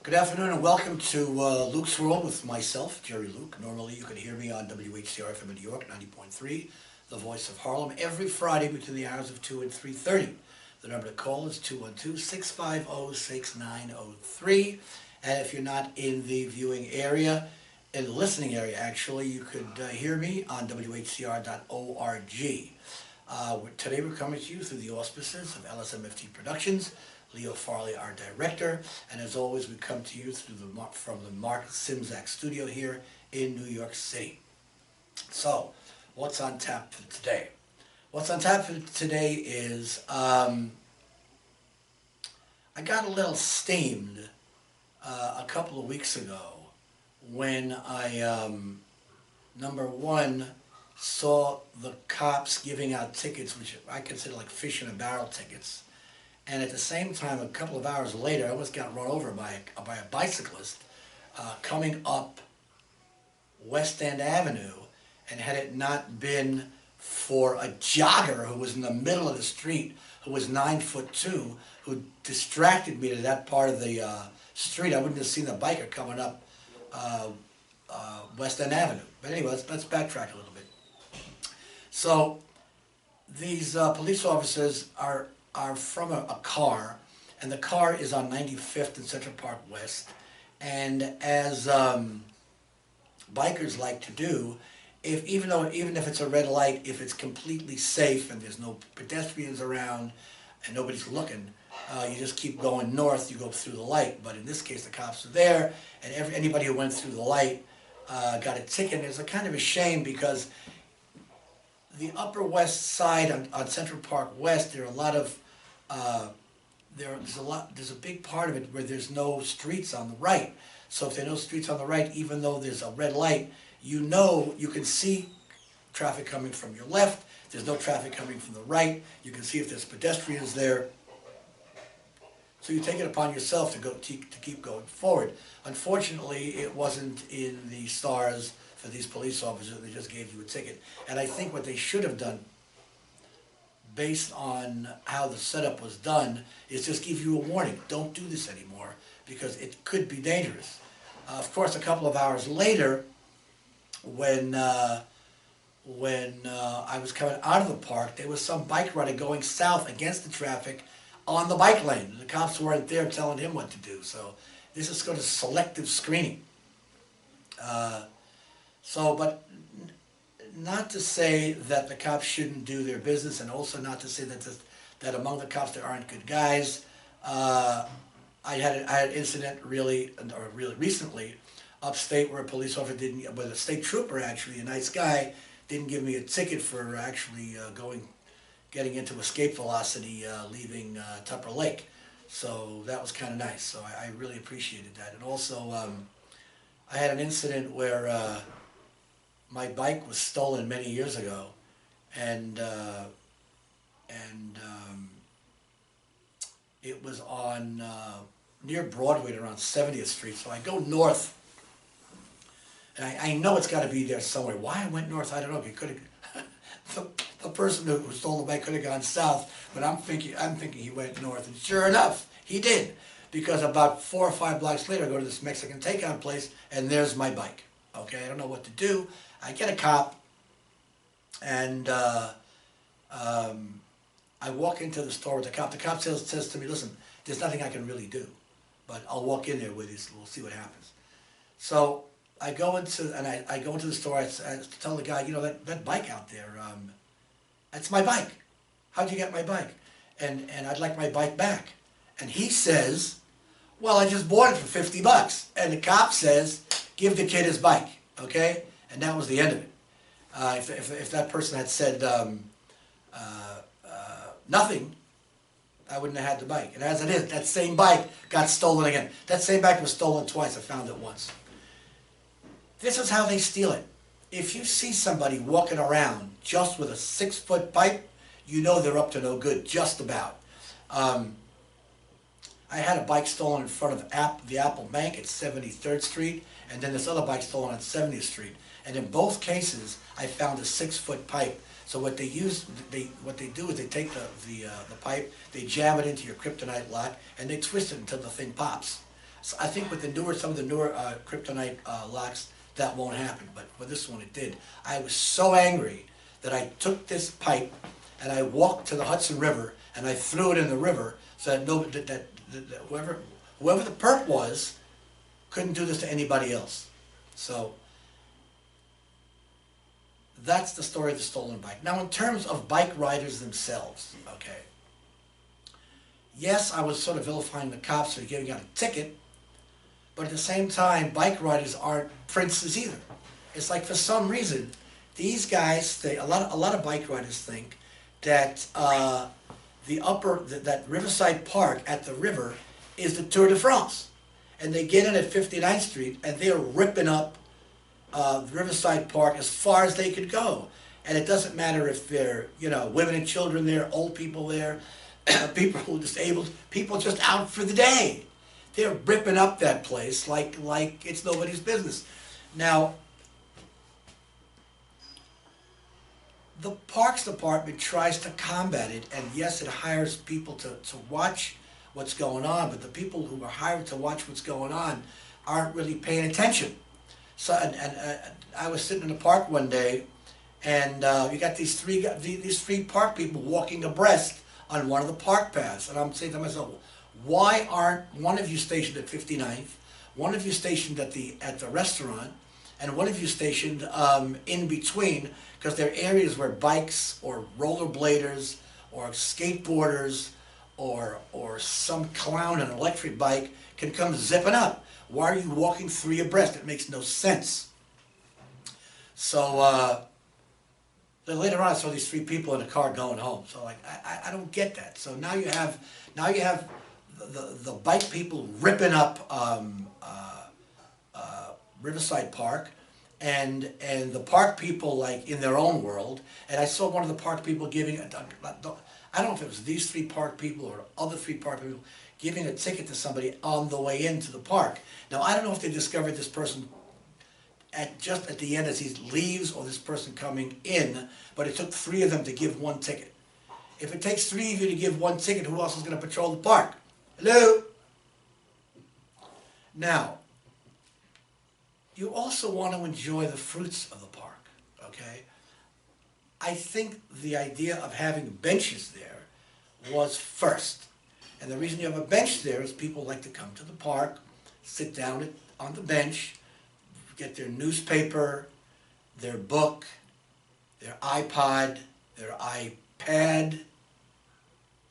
Good afternoon and welcome to Luke's World with myself, Jerry Luke. Normally you can hear me on WHCR FM in New York, 90.3, the voice of Harlem, every Friday between the hours of 2 and 3:30. The number to call is 212-650-6903. And if you're not in the viewing area, in the listening area actually, you could hear me on WHCR.org. Today we're coming to you through the auspices of LSMFT Productions, Leo Farley, our director, and as always we come to you from the Symczak studio here in New York City. So, what's on tap for today? What's on tap for today is, I got a little steamed a couple of weeks ago when I, number one, saw the cops giving out tickets, which I consider like fish in a barrel tickets. And at the same time, a couple of hours later, I almost got run over by a bicyclist coming up West End Avenue, and had it not been for a jogger who was in the middle of the street, who was 9'2", who distracted me to that part of the street, I wouldn't have seen the biker coming up West End Avenue. But anyway, let's backtrack a little bit. So these police officers are from a car, and the car is on 95th and Central Park West, and as bikers like to do, even if it's a red light, if it's completely safe and there's no pedestrians around and nobody's looking, you just keep going north, you go through the light. But in this case the cops are there, and anybody who went through the light got a ticket. And it's a kind of a shame because the Upper West Side on Central Park West, there are a lot of there's a big part of it where there's no streets on the right. So if there are no streets on the right, even though there's a red light, you can see traffic coming from your left. There's no traffic coming from the right. You can see if there's pedestrians there. So you take it upon yourself to keep going forward. Unfortunately, it wasn't in the stars for these police officers. They just gave you a ticket. And I think what they should have done, based on how the setup was done, is just give you a warning. Don't do this anymore, because it could be dangerous. Of course, a couple of hours later, when I was coming out of the park, there was some bike rider going south against the traffic on the bike lane. The cops weren't there telling him what to do. So this is sort of selective screening. But not to say that the cops shouldn't do their business, and also not to say that among the cops there aren't good guys. I had an incident really recently upstate where a police officer where the state trooper, actually a nice guy, didn't give me a ticket for actually getting into escape velocity leaving Tupper Lake. So that was kind of nice. So I really appreciated that. And also I had an incident where my bike was stolen many years ago, and it was on near Broadway around 70th Street. So I go north, and I know it's got to be there somewhere. Why I went north, I don't know. He could have the person who stole the bike could have gone south, but I'm thinking he went north, and sure enough, he did. Because about 4 or 5 blocks later, I go to this Mexican takeout place, and there's my bike. Okay, I don't know what to do. I get a cop, and I walk into the store with the cop. The cop says to me, "Listen, there's nothing I can really do, but I'll walk in there with you, so we'll see what happens." So I go into the store. I tell the guy, that bike out there, that's my bike. How'd you get my bike? And I'd like my bike back. And he says, "Well, I just bought it for $50. And the cop says, "Give the kid his bike." Okay? And that was the end of it. If that person had said nothing, I wouldn't have had the bike. And as it is, that same bike got stolen again. That same bike was stolen twice. I found it once. This is how they steal it. If you see somebody walking around just with a 6-foot pipe, you know they're up to no good, just about. I had a bike stolen in front of the Apple Bank at 73rd Street, and then this other bike stolen on 70th Street. And in both cases, I found a 6-foot pipe. So what they do is they take the pipe, they jam it into your kryptonite lock, and they twist it until the thing pops. So I think with some of the newer kryptonite locks, that won't happen, but with this one it did. I was so angry that I took this pipe and I walked to the Hudson River and I threw it in the river so that nobody, that whoever the perp was couldn't do this to anybody else. So that's the story of the stolen bike. Now, in terms of bike riders themselves, okay, yes, I was sort of vilifying the cops for giving out a ticket, but at the same time, bike riders aren't princes either. It's like for some reason, these guys, a lot of bike riders think that that Riverside Park at the river is the Tour de France, and they get in at 59th Street and they're ripping up Riverside Park as far as they could go, and it doesn't matter if they're women and children there, old people there, people who are disabled, people just out for the day. They're ripping up that place like it's nobody's business. Now, the Parks Department tries to combat it, and yes, it hires people to watch what's going on, but the people who are hired to watch what's going on aren't really paying attention. So, and I was sitting in the park one day, and you got these three park people walking abreast on one of the park paths, and I'm saying to myself, why aren't one of you stationed at 59th, one of you stationed at the restaurant, and one of you stationed in between, because there are areas where bikes or rollerbladers or skateboarders or some clown on an electric bike can come zipping up. Why are you walking three abreast? It makes no sense. So then later on, I saw these three people in a car going home. So like, I don't get that. So now you have the bike people ripping up Riverside Park, and the park people like in their own world. And I saw one of the park people giving, I don't know if it was these three park people or other three park people, giving a ticket to somebody on the way into the park. Now, I don't know if they discovered this person just at the end as he leaves, or this person coming in, but it took three of them to give one ticket. If it takes three of you to give one ticket, who else is going to patrol the park? Hello? Now, you also want to enjoy the fruits of the park, okay? I think the idea of having benches there was first. And the reason you have a bench there is people like to come to the park, sit down on the bench, get their newspaper, their book, their iPod, their iPad,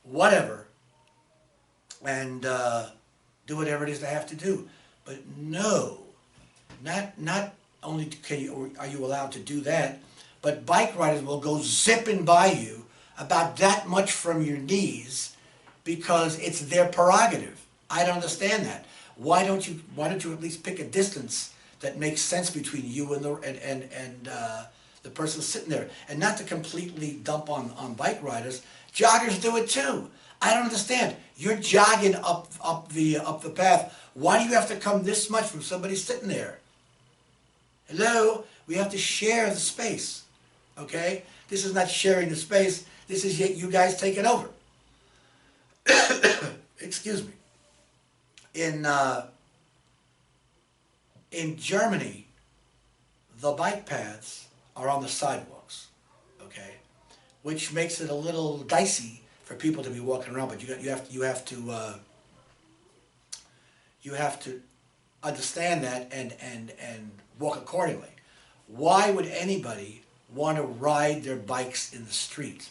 whatever, and do whatever it is they have to do. But no, not only are you allowed to do that, but bike riders will go zipping by you about that much from your knees because it's their prerogative. I don't understand that. Why don't you at least pick a distance that makes sense between you and the person sitting there, and not to completely dump on bike riders. Joggers do it too. I don't understand. You're jogging up the path. Why do you have to come this much from somebody sitting there? Hello? We have to share the space. Okay? This is not sharing the space. This is you guys taking over. Excuse me. In Germany, the bike paths are on the sidewalks, okay, which makes it a little dicey for people to be walking around. But you have to understand that and walk accordingly. Why would anybody want to ride their bikes in the street,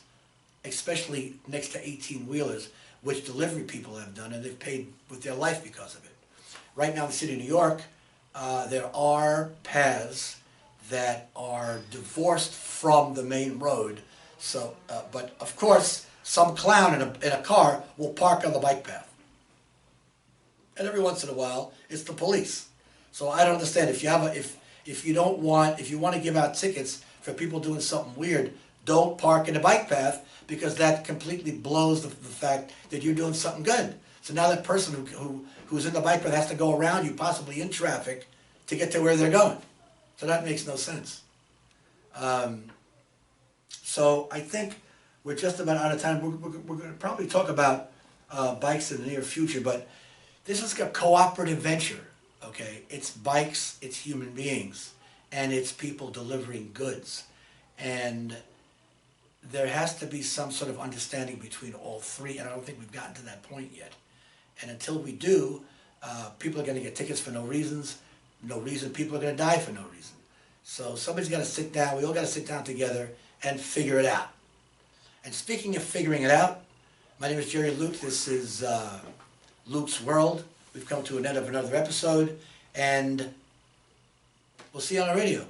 especially next to 18-wheelers, which delivery people have done, and they've paid with their life because of it? Right now in the city of New York, there are paths that are divorced from the main road. So, but of course, some clown in a car will park on the bike path, and every once in a while, it's the police. So I don't understand. If you want to give out tickets for people doing something weird, don't park in the bike path, because that completely blows the fact that you're doing something good. So now that person who's in the bike path has to go around you, possibly in traffic, to get to where they're going. So that makes no sense. So I think we're just about out of time. We're going to probably talk about bikes in the near future, but This is a cooperative venture, okay? It's bikes, it's human beings, and it's people delivering goods. And there has to be some sort of understanding between all three, and I don't think we've gotten to that point yet. And until we do, people are going to get tickets for no reason, people are going to die for no reason. So somebody's got to sit down, we all got to sit down together and figure it out. And speaking of figuring it out, my name is Jerry Luke, this is Luke's World. We've come to an end of another episode, and we'll see you on the radio.